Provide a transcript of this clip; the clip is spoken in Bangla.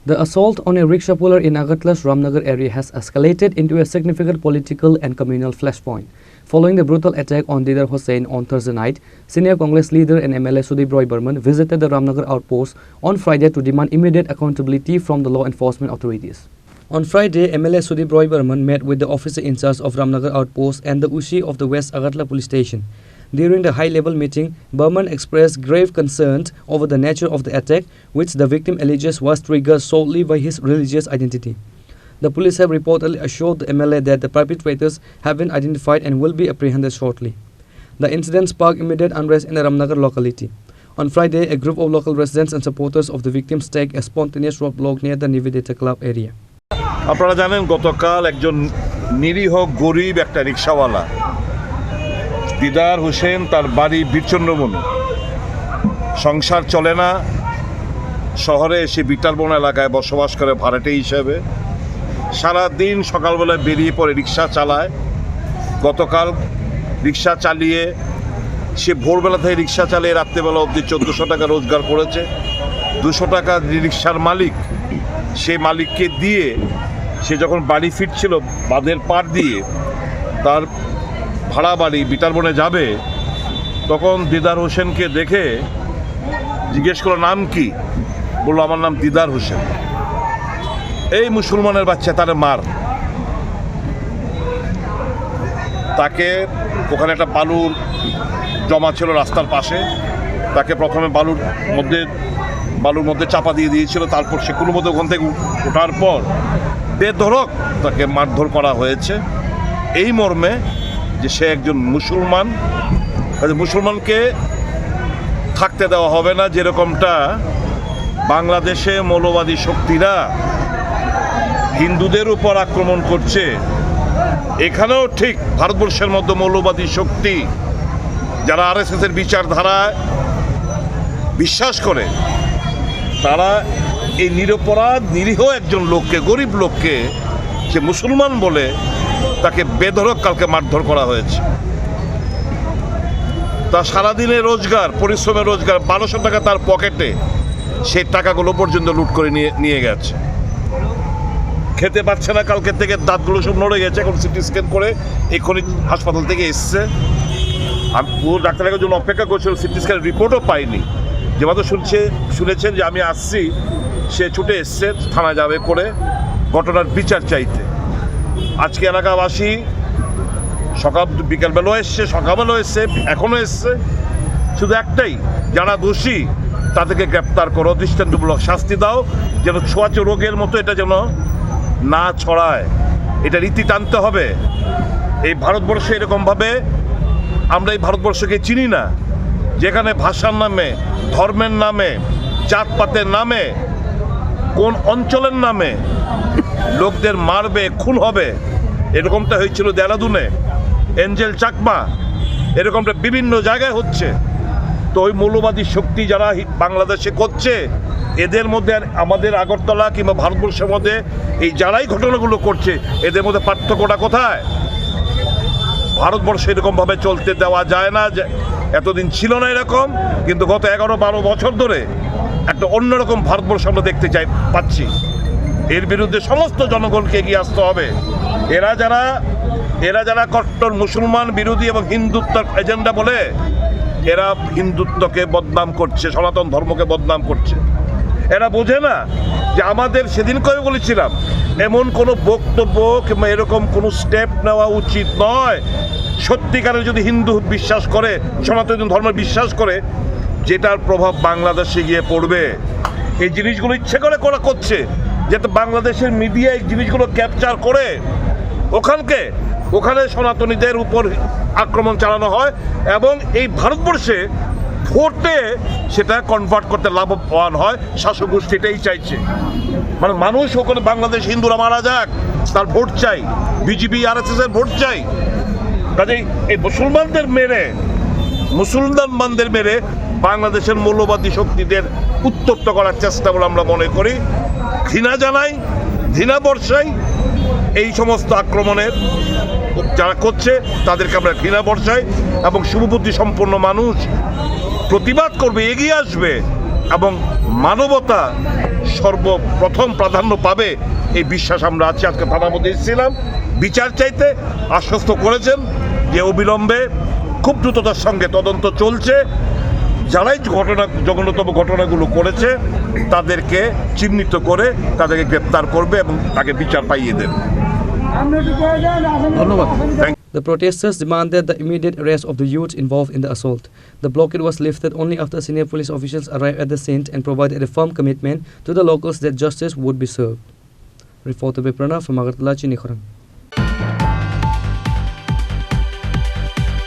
The assault on a rickshaw puller in Agartala's Ramnagar area has escalated into a significant political and communal flashpoint. Following the brutal attack on Didar Hussain on Thursday night, senior Congress leader and MLA Sudeep Roy Burman visited the Ramnagar outpost on Friday to demand immediate accountability from the law enforcement authorities. On Friday, MLA Sudeep Roy Burman met with the officer in charge of Ramnagar outpost and the USHI of the West Agartala police station. During the high-level meeting, Burman expressed grave concerns over the nature of the attack, which the victim alleges was triggered solely by his religious identity. The police have reportedly assured the MLA that the perpetrators have been identified and will be apprehended shortly. The incident sparked immediate unrest in the Ramnagar locality. On Friday, a group of local residents and supporters of the victim staged a spontaneous roadblock near the Nivedita Club area. আপনারা জানেন গতকাল একজন নিরীহ গরিব একটা রিকশাওয়ালা দিদার হোসেন তার বাড়ি বীরচন্দ্রবন সংসার চলে না শহরে এসে বিটারবন এলাকায় বসবাস করে ভাড়াটে হিসেবে সারা দিন সকালবেলায় বেরিয়ে পড়ে রিকশা চালায় গতকাল রিকশা চালিয়ে সে ভোরবেলা থেকে রিকশা চালিয়ে রাত্রেবেলা অবধি 1400 টাকা রোজগার করেছে 200 টাকা রিকশার মালিক সেই মালিককে দিয়ে সে যখন বাড়ি ফিরছিল বাঁধের পার দিয়ে তার ভাড়া বাড়ি বিটারবনে যাবে তখন দিদার হোসেনকে দেখে জিজ্ঞেস করলো নাম কি বললো আমার নাম দিদার হোসেন এই মুসলমানের বাচ্চা তার মার তাকে ওখানে একটা বালুর জমা ছিল রাস্তার পাশে তাকে প্রথমে বালুর মধ্যে চাপা দিয়ে দিয়েছিল তারপর সে কোনো মতো ওখান থেকে ওঠার পর বেধড়ক তাকে মারধর করা হয়েছে এই মর্মে যে সে একজন মুসলমান মুসলমানকে থাকতে দেওয়া হবে না যেরকমটা বাংলাদেশে মৌলবাদী শক্তিরা হিন্দুদের উপর আক্রমণ করছে এখানেও ঠিক ভারতবর্ষের মধ্যে মৌলবাদী শক্তি যারা আরএসএসের বিচারধারায় বিশ্বাস করে তারা এই নিরপরাধ নিরীহ একজন লোককে গরিব লোককে সে মুসলমান বলে তাকে বেধড়ক কালকে মারধর করা হয়েছে তার সারাদিনের রোজগার পরিশ্রমের রোজগার 1200 টাকা তার পকেটে সেই টাকাগুলো পর্যন্ত লুট করে নিয়ে গেছে খেতে পাচ্ছে না কালকে থেকে দাঁতগুলো সব নড়ে গেছে এখন সিটি স্ক্যান করে এক্ষুনি হাসপাতাল থেকে এসছে ও ডাক্তারের জন্য অপেক্ষা করছিল সিটি স্ক্যানের রিপোর্টও পাইনি যে মাত্র শুনেছেন যে আমি আসছি সে ছুটে এসছে থানা যাবে করে ঘটনার বিচার চাইতে আজকে এলাকাবাসী বিকালবেলাও এসছে সকালবেলাও এসছে এখনও এসছে শুধু একটাই যারা দোষী তাদেরকে গ্রেপ্তার করো দৃষ্টান্তমূলক শাস্তি দাও যেন ছোঁয়াচে রোগের মতো এটা যেন না ছড়ায় এটা রীতি টানতে হবে এই ভারতবর্ষে এরকমভাবে আমরা এই ভারতবর্ষকে চিনি না যেখানে ভাষার নামে ধর্মের নামে জাতপাতের নামে কোন অঞ্চলের নামে লোকদের মারবে খুন হবে এরকমটা হয়েছিল দেরাদুনে এঞ্জেল চাকমা এরকমটা বিভিন্ন জায়গায় হচ্ছে তো ওই মৌলবাদী শক্তি যারা বাংলাদেশে করছে এদের মধ্যে আমাদের আগরতলা কিংবা ভারতবর্ষের মধ্যে এই যারাই ঘটনাগুলো করছে এদের মধ্যে পার্থক্যটা কোথায় ভারতবর্ষে এরকমভাবে চলতে দেওয়া যায় না যে এতদিন ছিল না এরকম কিন্তু গত 11-12 বছর ধরে একটা অন্যরকম ভারতবর্ষ আমরা দেখতে পাচ্ছি এর বিরুদ্ধে সমস্ত জনগণকে এগিয়ে আসতে হবে এরা যারা কট্টর মুসলমান বিরোধী এবং হিন্দুত্বের এজেন্ডা বলে এরা হিন্দুত্বকে বদনাম করছে সনাতন ধর্মকে বদনাম করছে এরা বোঝে না যে আমাদের সেদিন কবে বলেছিলাম এমন কোনো বক্তব্য কিংবা এরকম কোনো স্টেপ নেওয়া উচিত নয় সত্যিকারের যদি হিন্দু বিশ্বাস করে সনাতন ধর্মে বিশ্বাস করে যেটার প্রভাব বাংলাদেশে গিয়ে পড়বে এই জিনিসগুলো ইচ্ছে করে করছে যাতে বাংলাদেশের মিডিয়া এই জিনিসগুলো ক্যাপচার করে ওখানে সনাতনীদের উপর আক্রমণ চালানো হয় এবং এই ভারতবর্ষে ভোটে সেটা কনভার্ট করতে লাভবান হয় শাসক গোষ্ঠী এটাই চাইছে মানে মানুষ ওখানে বাংলাদেশ হিন্দুরা মারা যাক তার ভোট চাই বিজেপি আরএসএস এর ভোট চাই কাজেই এই মুসলমানদের মেরে বাংলাদেশের মৌলবাদী শক্তিদের উত্তপ্ত করার চেষ্টা বলে আমরা মনে করি ঘৃণা বর্ষাই এই সমস্ত আক্রমণের যারা করছে তাদেরকে আমরা ঘৃণা বর্ষাই এবং শুভবুদ্ধি সম্পন্ন মানুষ প্রতিবাদ করবে এগিয়ে আসবে এবং মানবতা সর্বপ্রথম প্রাধান্য পাবে এই বিশ্বাস আমরা আছি। আজকে থানার মধ্যে এসেছিলাম বিচার চাইতে, আশ্বস্ত করেছেন যে অবিলম্বে খুব দ্রুততার সঙ্গে তদন্ত চলছে, যারাই জঘন্যতম ঘটনাগুলো করেছে তাদেরকে চিহ্নিত করে তাদেরকে গ্রেপ্তার করবে এবং তাকে বিচার পাইয়ে দেবে। ধন্যবাদ। The protesters demanded the immediate arrest of the youths involved in the assault. The blockade was lifted only after senior police officials arrived at the scene and provided a firm commitment to the locals that justice would be served. Reporter by Pranav from Agartala, Chinikhorang.